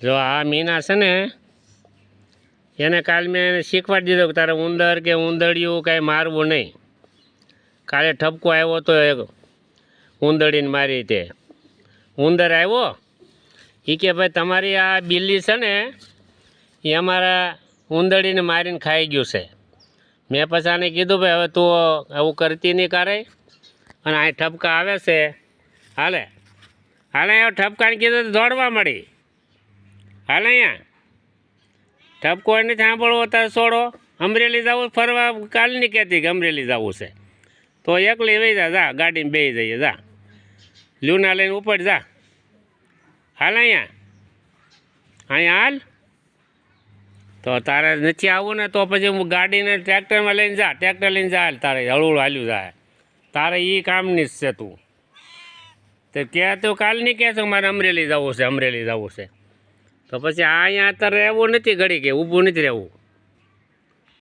જો આ મીના છે ને એને કાલ મેં એને શીખવાડી દીધો કે તારે ઉંદર કે ઉંદડિયું કાંઈ મારવું નહીં. કાલે ઠપકો આવ્યો તો એક ઉંદડીને મારી તે ઉંદર આવ્યો એ કે ભાઈ તમારી આ બિલ્લી છે ને એ અમારા ઉંદડીને મારીને ખાઈ ગયું છે. મેં પછી આને કીધું ભાઈ હવે તું આવું કરતી નહીં કરે અને આ ઠપકા આવે છે હાલે હાલે એવું ઠપકાને કીધું તો દોડવા મળી. હાલે અહીંયા ઠપકો નથી સાંભળવો તારે છોડો. અમરેલી જવું ફરવા કાલ નહીં કહેતી કે અમરેલી જવું છે તો એકલી વહી જા ગાડીમાં બેસી જઈએ જા લ્યુના લઈને ઉપર જા. હાલ અહીંયા હાલ તો તારે નથી આવવું ને તો પછી હું ગાડીને ટ્રેક્ટરમાં લઈને જા ટ્રેક્ટર લઈને જા તારે હળવું હાલ્યું જાય તારે એ કામની જ છે તું તો કે તું કાલ નહીં કહેશો મારે અમરેલી જવું છે અમરેલી જવું છે તો પછી આ અહીંયા અત્યારે રહેવું નથી ઘડી કે ઊભું નથી રહેવું.